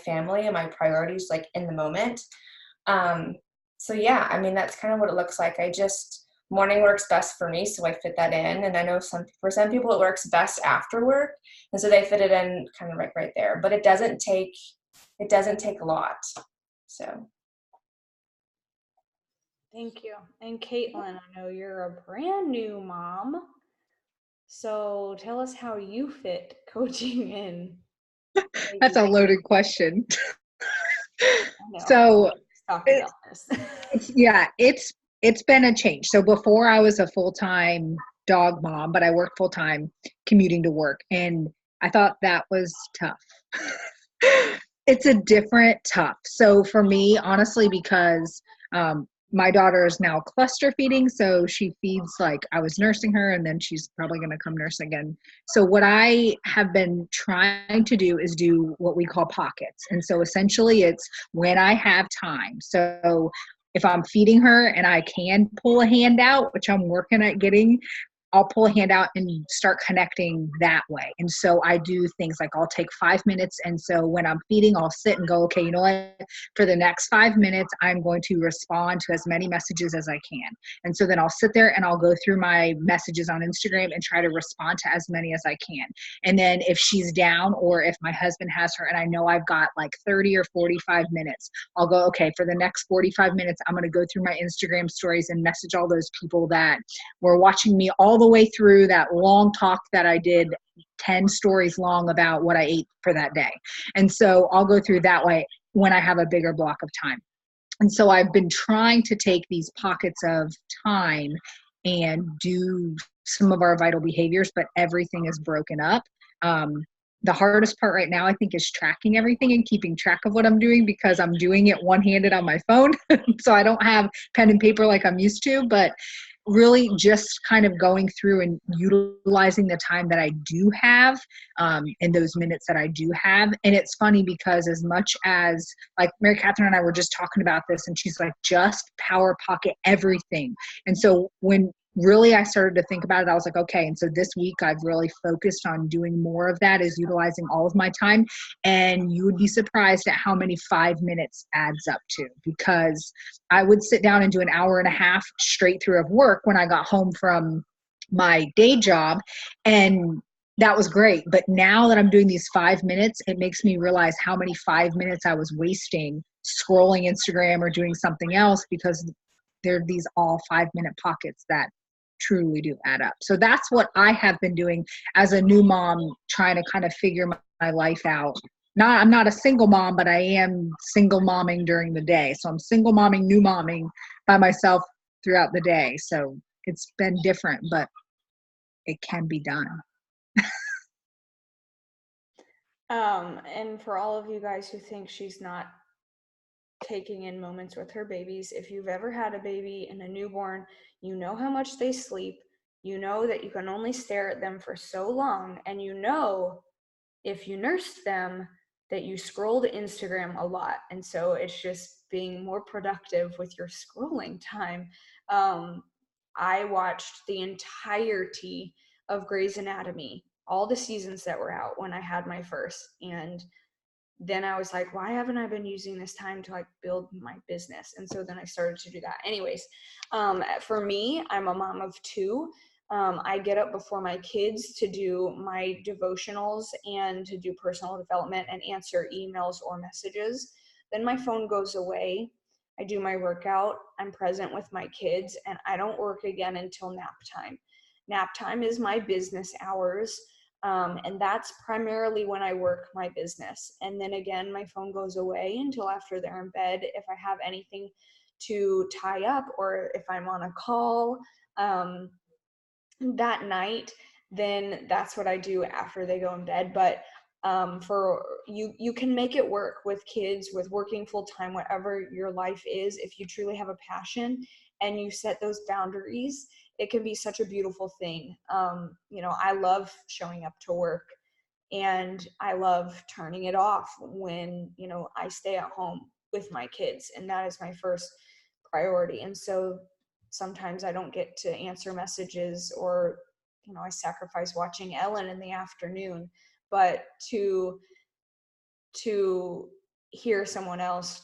family and my priorities, like in the moment. So yeah, I mean, that's kind of what it looks like. Morning works best for me, so I fit that in. And I know for some people it works best after work, and so they fit it in kind of right there. But it doesn't take a lot. So. Thank you. And Caitlin, I know you're a brand new mom, so tell us how you fit coaching in. That's a loaded question. So, yeah, it's been a change. So before I was a full-time dog mom, but I worked full-time commuting to work, and I thought that was tough. It's a different tough. So for me, honestly, because my daughter is now cluster feeding, so she feeds like I was nursing her, and then she's probably going to come nurse again. So what I have been trying to do is do what we call pockets. And so essentially it's when I have time. So if I'm feeding her and I can pull a hand out, which I'm working at getting, I'll pull a hand out and start connecting that way. And so I do things like I'll take 5 minutes. And so when I'm feeding, I'll sit and go, okay, you know what? For the next 5 minutes, I'm going to respond to as many messages as I can. And so then I'll sit there and I'll go through my messages on Instagram and try to respond to as many as I can. And then if she's down or if my husband has her and I know I've got like 30 or 45 minutes, I'll go, okay, for the next 45 minutes, I'm going to go through my Instagram stories and message all those people that were watching me all the way through that long talk that I did 10 stories long about what I ate for that day. And so I'll go through that way when I have a bigger block of time. And so I've been trying to take these pockets of time and do some of our vital behaviors, but everything is broken up. The hardest part right now, I think, is tracking everything and keeping track of what I'm doing because I'm doing it one-handed on my phone. So I don't have pen and paper like I'm used to, but really just kind of going through and utilizing the time that I do have in those minutes that I do have. And it's funny because as much as like Mary Catherine and I were just talking about this and she's like, just power pocket everything. And so when really I started to think about it, I was like, okay. And so this week I've really focused on doing more of that, is utilizing all of my time. And you would be surprised at how many 5 minutes adds up to, because I would sit down and do an hour and a half straight through of work when I got home from my day job. And that was great. But now that I'm doing these 5 minutes, it makes me realize how many 5 minutes I was wasting scrolling Instagram or doing something else, because there are these all 5 minute pockets that truly do add up. So that's what I have been doing as a new mom, trying to kind of figure my life out. I'm not a single mom, but I am single momming during the day. So I'm single momming, new momming by myself throughout the day. So it's been different, but it can be done. And for all of you guys who think she's not taking in moments with her babies, if you've ever had a baby and a newborn, you know how much they sleep. You know that you can only stare at them for so long, and you know if you nursed them that you scrolled Instagram a lot. And so it's just being more productive with your scrolling time. I watched the entirety of Grey's Anatomy, all the seasons that were out when I had my first. And then I was like, why haven't I been using this time to like build my business? And so then I started to do that. Anyways, for me, I'm a mom of two. I get up before my kids to do my devotionals and to do personal development and answer emails or messages. Then my phone goes away. I do my workout. I'm present with my kids, and I don't work again until nap time. Nap time is my business hours. And that's primarily when I work my business. And then again, my phone goes away until after they're in bed. If I have anything to tie up or if I'm on a call that night, then that's what I do after they go in bed. But for you can make it work with kids, with working full time, whatever your life is. If you truly have a passion and you set those boundaries, it can be such a beautiful thing. I love showing up to work, and I love turning it off when, I stay at home with my kids, and that is my first priority. And so sometimes I don't get to answer messages, or, I sacrifice watching Ellen in the afternoon, but to hear someone else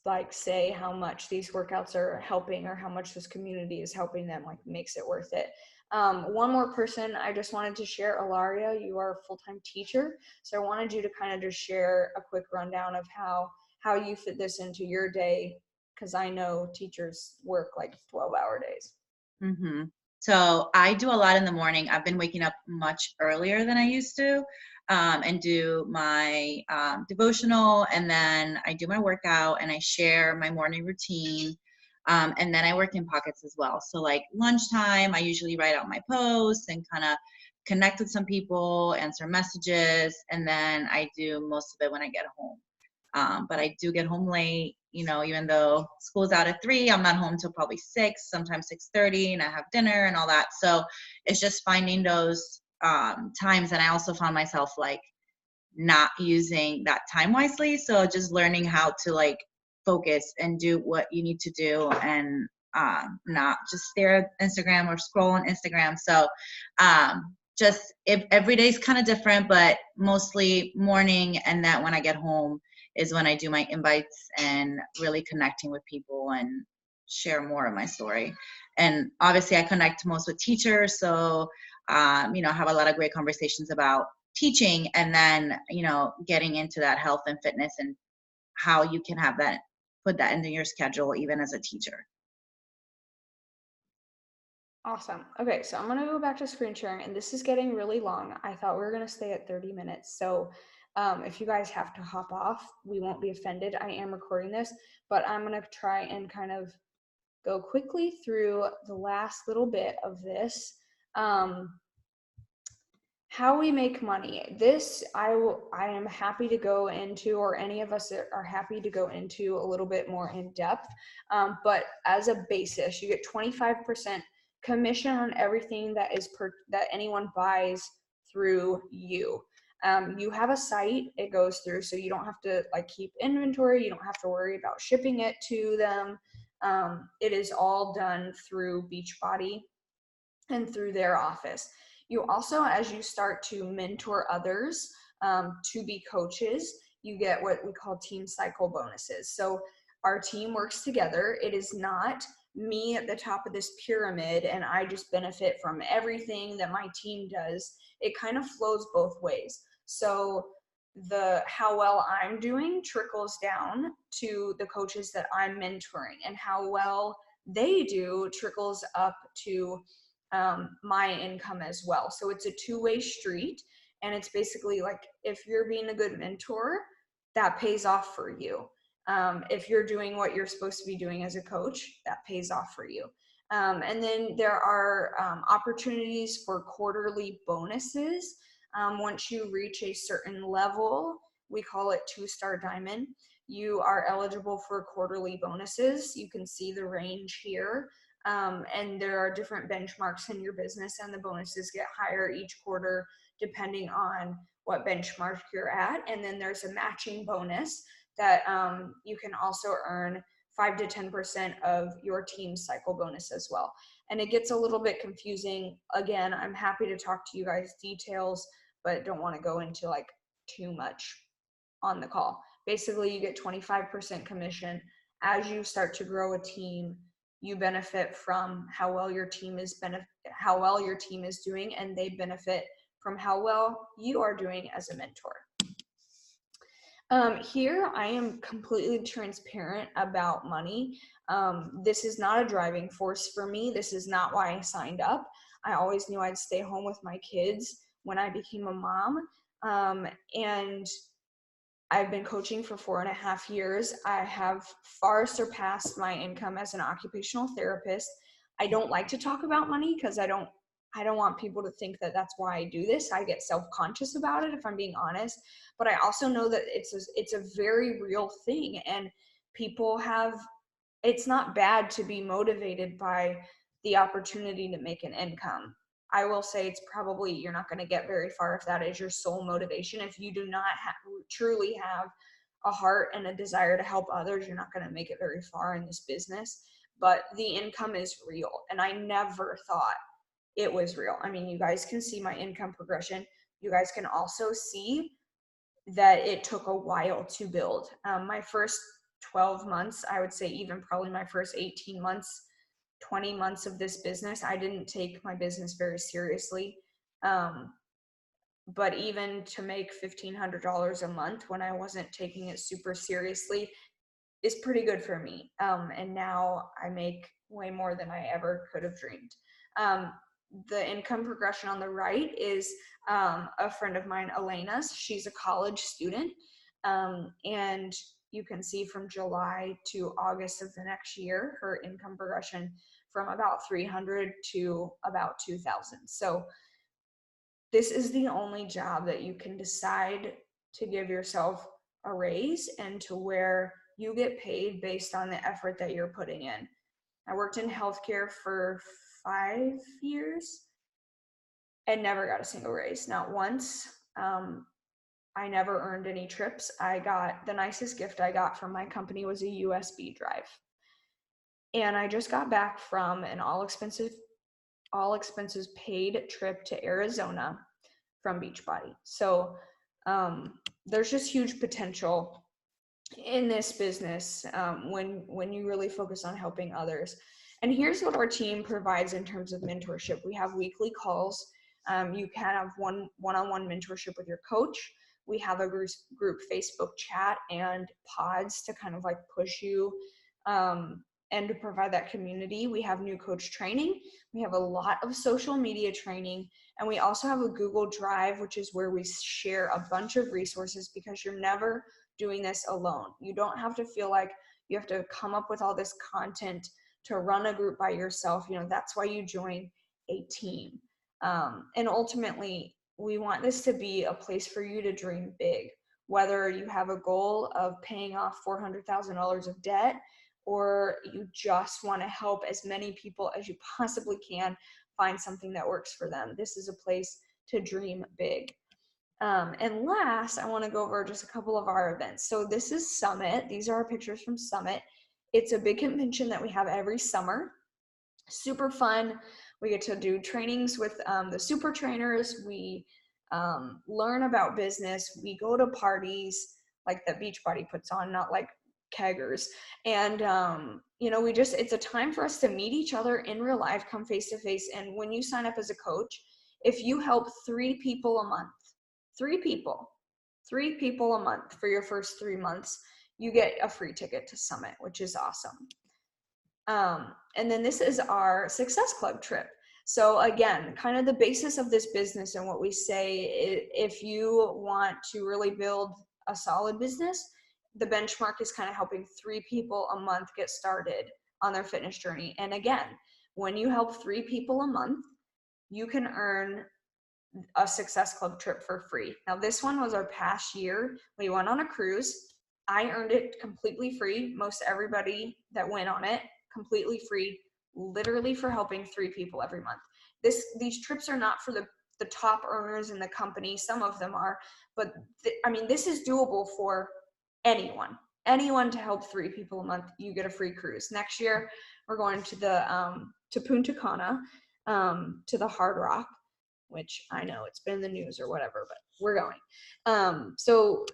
like say how much these workouts are helping or how much this community is helping them, like makes it worth it. One more person I just wanted to share, Ilaria, you are a full-time teacher. So I wanted you to kind of just share a quick rundown of how you fit this into your day, because I know teachers work like 12-hour days. Mm-hmm. So I do a lot in the morning. I've been waking up much earlier than I used to, and do my devotional, and then I do my workout, and I share my morning routine, and then I work in pockets as well. So like lunchtime, I usually write out my posts and kind of connect with some people, answer messages, and then I do most of it when I get home. But I do get home late, you know, even though school's out at 3, I'm not home till probably 6, sometimes 6:30, and I have dinner and all that. So it's just finding those times. And I also found myself like not using that time wisely. So just learning how to like focus and do what you need to do, and not just stare at Instagram or scroll on Instagram. So just if every day's kind of different, but mostly morning, and that when I get home is when I do my invites and really connecting with people and share more of my story. And obviously I connect most with teachers, so you know, have a lot of great conversations about teaching, and then, you know, getting into that health and fitness and how you can have that, put that into your schedule even as a teacher. Awesome. Okay, so I'm gonna go back to screen sharing, and this is getting really long. I thought we were gonna stay at 30 minutes. So if you guys have to hop off, we won't be offended. I am recording this, but I'm gonna try and kind of go quickly through the last little bit of this. How we make money. This I am happy to go into, or any of us are happy to go into a little bit more in depth. But as a basis, you get 25% commission on everything that that anyone buys through you. You have a site it goes through, so you don't have to like keep inventory. You don't have to worry about shipping it to them. It is all done through Beachbody and through their office. You also, as you start to mentor others to be coaches, you get what we call team cycle bonuses. So our team works together. It is not me at the top of this pyramid and I just benefit from everything that my team does. It kind of flows both ways. So the how well I'm doing trickles down to the coaches that I'm mentoring, and how well they do trickles up to my income as well. So it's a two-way street, and it's basically like if you're being a good mentor, that pays off for you. If you're doing what you're supposed to be doing as a coach, that pays off for you. And then there are opportunities for quarterly bonuses. Once you reach a certain level, we call it 2-star diamond, you are eligible for quarterly bonuses. You can see the range here. And there are different benchmarks in your business, and the bonuses get higher each quarter depending on what benchmark you're at. And then there's a matching bonus that you can also earn 5 to 10% of your team's cycle bonus as well. And it gets a little bit confusing. Again, I'm happy to talk to you guys details, but don't want to go into like too much on the call. Basically, you get 25% commission. As you start to grow a team, you benefit from how well your team is doing, and they benefit from how well you are doing as a mentor. Here, I am completely transparent about money. This is not a driving force for me. This is not why I signed up. I always knew I'd stay home with my kids when I became a mom. And I've been coaching for 4.5 years. I have far surpassed my income as an occupational therapist. I don't like to talk about money because I don't want people to think that that's why I do this. I get self-conscious about it, if I'm being honest. But I also know that it's a very real thing, and it's not bad to be motivated by the opportunity to make an income. I will say it's probably, you're not going to get very far if that is your sole motivation. If you do not truly have a heart and a desire to help others, you're not going to make it very far in this business. But the income is real, and I never thought it was real. I mean, you guys can see my income progression. You guys can also see that it took a while to build. My first 12 months, I would say even probably my first 18 months, 20 months of this business, I didn't take my business very seriously. But even to make $1,500 a month when I wasn't taking it super seriously is pretty good for me. And now I make way more than I ever could have dreamed. The income progression on the right is a friend of mine, Elena's. She's a college student. And you can see from July to August of the next year, her income progression from about 300 to about 2,000. So this is the only job that you can decide to give yourself a raise and to where you get paid based on the effort that you're putting in. I worked in healthcare for 5 years and never got a single raise, not once. I never earned any trips. The nicest gift I got from my company was a USB drive. And I just got back from an all expenses paid trip to Arizona from Beachbody. So there's just huge potential in this business when you really focus on helping others. And here's what our team provides in terms of mentorship. We have weekly calls. You can have one-on-one mentorship with your coach. We have a group Facebook chat and pods to kind of like push you and to provide that community. We have new coach training. We have a lot of social media training. And we also have a Google Drive, which is where we share a bunch of resources, because you're never doing this alone. You don't have to feel like you have to come up with all this content to run a group by yourself. That's why you join a team. And ultimately, we want this to be a place for you to dream big, whether you have a goal of paying off $400,000 of debt, or you just want to help as many people as you possibly can find something that works for them. This is a place to dream big. And last, I want to go over just a couple of our events. So this is Summit. These are our pictures from Summit. It's a big convention that we have every summer. Super fun. We get to do trainings with the super trainers. We learn about business. We go to parties like that Beachbody puts on, not like keggers. And it's a time for us to meet each other in real life, come face to face. And when you sign up as a coach, if you help 3 people a month, 3 people a month for your first 3 months, you get a free ticket to Summit, which is awesome. And then this is our Success Club trip. So again, kind of the basis of this business and what we say, if you want to really build a solid business, the benchmark is kind of helping 3 people a month get started on their fitness journey. And again, when you help 3 people a month, you can earn a Success Club trip for free. Now, this one was our past year. We went on a cruise. I earned it completely free. Most everybody that went on it, completely free, literally for helping 3 people every month. These trips are not for the top earners in the company. Some of them are, but this is doable for anyone to help 3 people a month. You get a free cruise. Next year, we're going to to Punta Cana, to the Hard Rock, which I know it's been in the news or whatever, but we're going. So,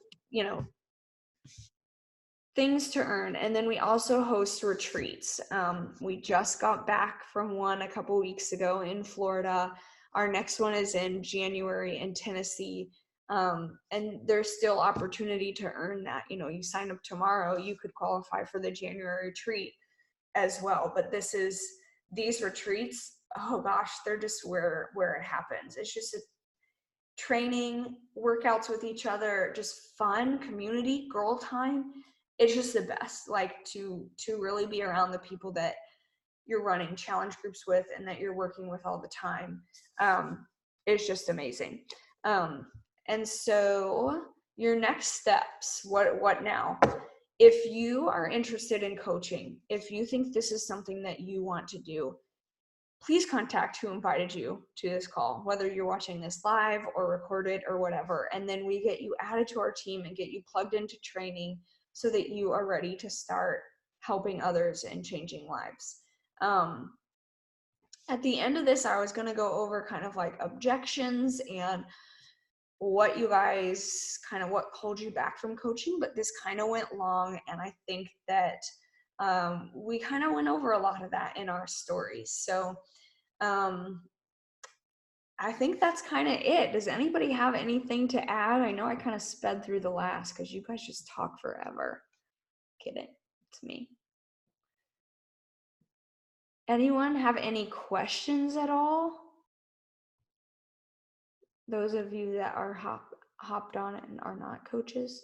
things to earn. And then we also host retreats. We just got back from one a couple weeks ago in Florida. Our next one is in January in Tennessee. And there's still opportunity to earn that. You sign up tomorrow, you could qualify for the January retreat as well. But these retreats, oh gosh, they're just where it happens. It's just a training, workouts with each other, just fun, community, girl time. It's just the best, like to really be around the people that you're running challenge groups with and that you're working with all the time. It's just amazing. And so your next steps, what now? If you are interested in coaching, if you think this is something that you want to do, please contact who invited you to this call, whether you're watching this live or recorded or whatever. And then we get you added to our team and get you plugged into training so that you are ready to start helping others and changing lives. At the end of this, I was going to go over kind of like objections and what you guys what hold you back from coaching, but this kind of went long, and I think that we kind of went over a lot of that in our stories. So I think that's kind of it. Does anybody have anything to add? I know I kind of sped through the last because you guys just talk forever. Kidding, it's me. Anyone have any questions at all? Those of you that are hopped on and are not coaches.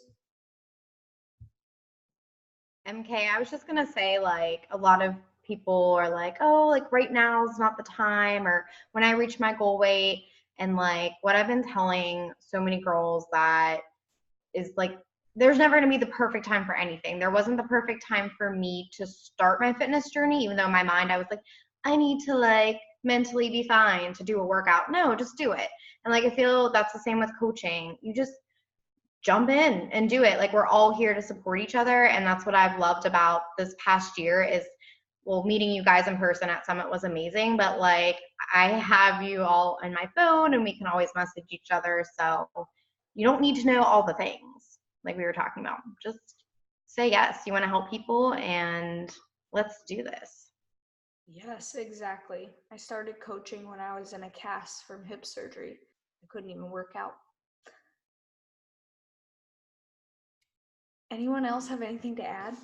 MK, I was just gonna say, like, a lot of people are like, oh, like right now is not the time, or when I reach my goal weight. And like what I've been telling so many girls that is like, there's never going to be the perfect time for anything. There wasn't the perfect time for me to start my fitness journey, even though in my mind I was like, I need to like mentally be fine to do a workout. No, just do it. And like, I feel that's the same with coaching. You just jump in and do it. Like, we're all here to support each other. And that's what I've loved about this past year is, well, meeting you guys in person at Summit was amazing, but like I have you all on my phone and we can always message each other. So you don't need to know all the things like we were talking about. Just say yes. You want to help people and let's do this. Yes, exactly. I started coaching when I was in a cast from hip surgery. I couldn't even work out. Anyone else have anything to add?